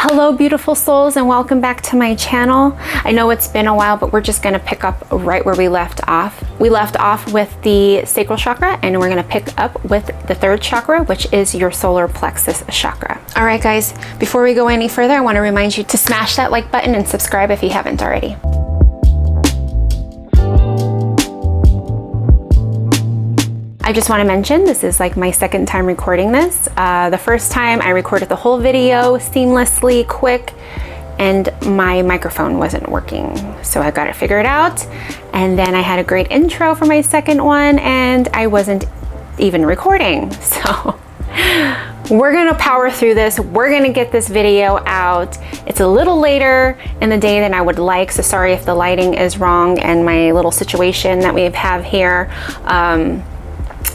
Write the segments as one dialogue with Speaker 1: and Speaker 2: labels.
Speaker 1: Hello beautiful souls, and welcome back to my channel. I know it's been a while, but we're just going to pick up right where we left off. We left off with the sacral chakra, and we're going to pick up with the third chakra, which is your solar plexus chakra. All right guys, before we go any further, I want to remind you to smash that like button and subscribe if you haven't already. I just want to mention this is like my second time recording this. The first time I recorded the whole video seamlessly, quick, and my microphone wasn't working. So I got it figured out. And then I had a great intro for my second one and I wasn't even recording. So we're gonna power through this. We're gonna get this video out. It's a little later in the day than I would like, so sorry if the lighting is wrong and my little situation that we have here.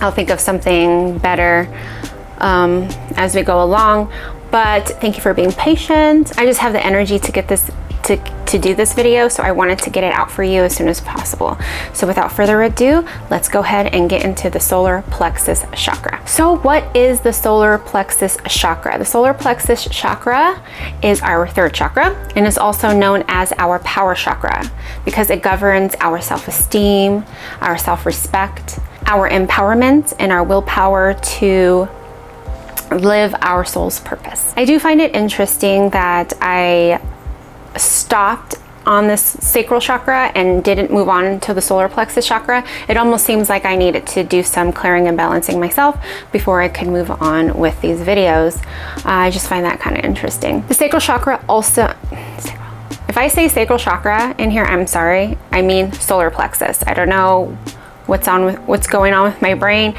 Speaker 1: I'll think of something better as we go along, but thank you for being patient. I just have the energy to get this to do this video, so I wanted to get it out for you as soon as possible. So without further ado, let's go ahead and get into the solar plexus chakra. So what is the solar plexus chakra? The solar plexus chakra is our third chakra and is also known as our power chakra because it governs our self-esteem, our self-respect, our empowerment, and our willpower to live our soul's purpose. I do find it interesting that I stopped on this sacral chakra and didn't move on to the solar plexus chakra. It almost seems like I needed to do some clearing and balancing myself before I could move on with these videos. I just find that kind of interesting. The sacral chakra also, if I say sacral chakra in here, I'm sorry, I mean solar plexus. I don't know what's going on with my brain,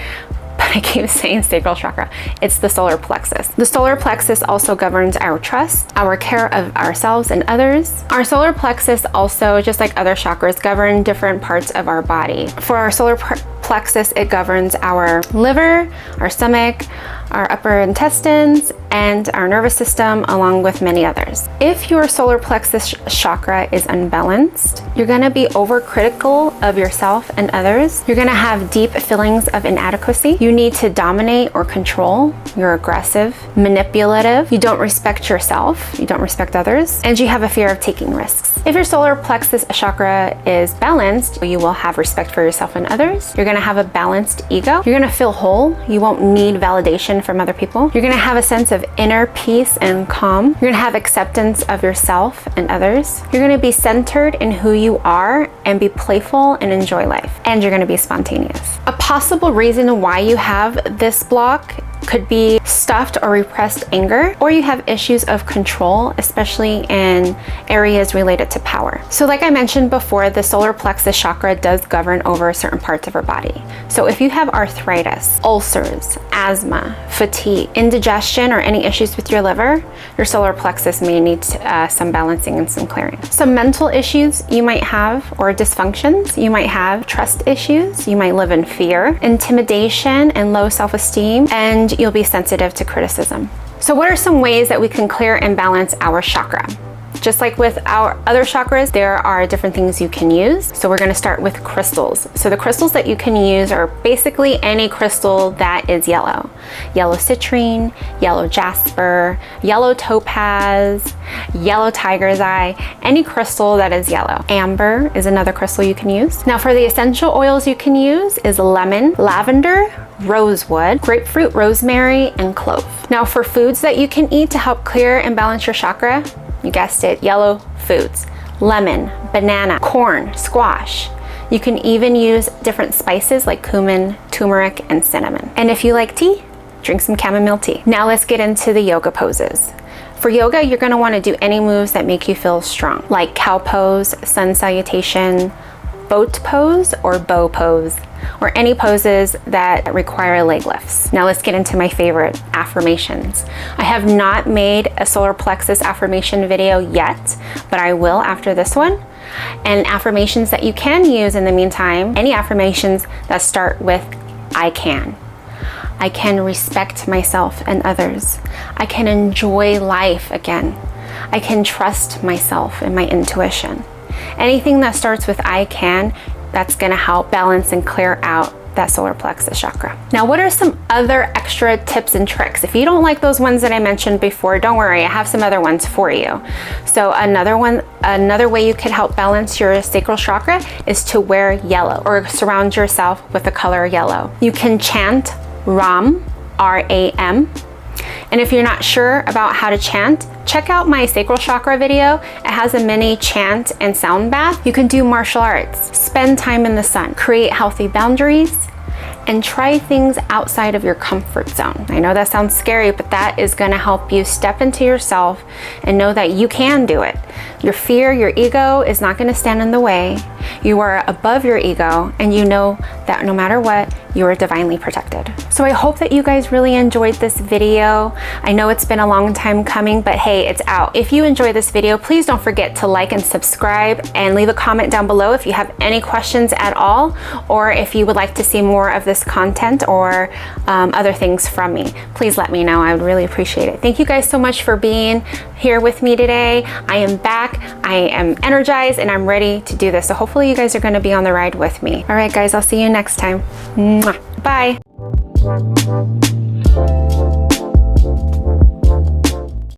Speaker 1: but I keep saying sacral chakra. It's the solar plexus. The solar plexus also governs our trust, our care of ourselves and others. Our solar plexus also, just like other chakras, govern different parts of our body. For our solar plexus, it governs our liver, our stomach, our upper intestines, and our nervous system, along with many others. If your solar plexus chakra is unbalanced, you're gonna be overcritical of yourself and others. You're gonna have deep feelings of inadequacy. You need to dominate or control. You're aggressive, manipulative. You don't respect yourself. You don't respect others. And you have a fear of taking risks. If your solar plexus chakra is balanced, you will have respect for yourself and others. You're gonna have a balanced ego. You're gonna feel whole. You won't need validation from other people. You're gonna have a sense of inner peace and calm. You're gonna have acceptance of yourself and others. You're gonna be centered in who you are and be playful and enjoy life. And you're gonna be spontaneous. A possible reason why you have this block could be stuffed or repressed anger, or you have issues of control, especially in areas related to power. So like I mentioned before, the solar plexus chakra does govern over certain parts of our body. So if you have arthritis, ulcers, asthma, fatigue, indigestion, or any issues with your liver, your solar plexus may need some balancing and some clearing. Some mental issues you might have, or dysfunctions, you might have trust issues, you might live in fear, intimidation, and low self-esteem, and you'll be sensitive to criticism. So what are some ways that we can clear and balance our chakra? Just like with our other chakras, there are different things you can use. So we're gonna start with crystals. So the crystals that you can use are basically any crystal that is yellow. Yellow citrine, yellow jasper, yellow topaz, yellow tiger's eye, any crystal that is yellow. Amber is another crystal you can use. Now for the essential oils you can use is lemon, lavender, rosewood, grapefruit, rosemary, and clove. Now for foods that you can eat to help clear and balance your chakra, you guessed it, yellow foods, lemon, banana, corn, squash. You can even use different spices like cumin, turmeric, and cinnamon. And if you like tea, drink some chamomile tea. Now let's get into the yoga poses. For yoga, you're gonna wanna do any moves that make you feel strong, like cow pose, sun salutation, boat pose, or bow pose, or any poses that require leg lifts. Now let's get into my favorite, affirmations. I have not made a solar plexus affirmation video yet, but I will after this one. And affirmations that you can use in the meantime, any affirmations that start with I can. I can respect myself and others. I can enjoy life again. I can trust myself and my intuition. Anything that starts with I can, that's gonna help balance and clear out that solar plexus chakra. Now, what are some other extra tips and tricks? If you don't like those ones that I mentioned before, don't worry, I have some other ones for you. So another way you could help balance your sacral chakra is to wear yellow or surround yourself with the color yellow. You can chant Ram, R-A-M. And if you're not sure about how to chant, check out my sacral chakra video. It has a mini chant and sound bath. You can do martial arts, spend time in the sun, create healthy boundaries, and try things outside of your comfort zone. I know that sounds scary, but that is gonna help you step into yourself and know that you can do it. Your fear, your ego is not gonna stand in the way. You are above your ego, and you know that no matter what, you are divinely protected. So I hope that you guys really enjoyed this video. I know it's been a long time coming, but hey, it's out. If you enjoyed this video, please don't forget to like and subscribe, and leave a comment down below if you have any questions at all, or if you would like to see more of this content or other things from me. Please let me know. I would really appreciate it. Thank you guys so much for being here with me today. I am back. I am energized and I'm ready to do this. So hopefully you guys are going to be on the ride with me. All right, guys, I'll see you next time. Mwah. Bye.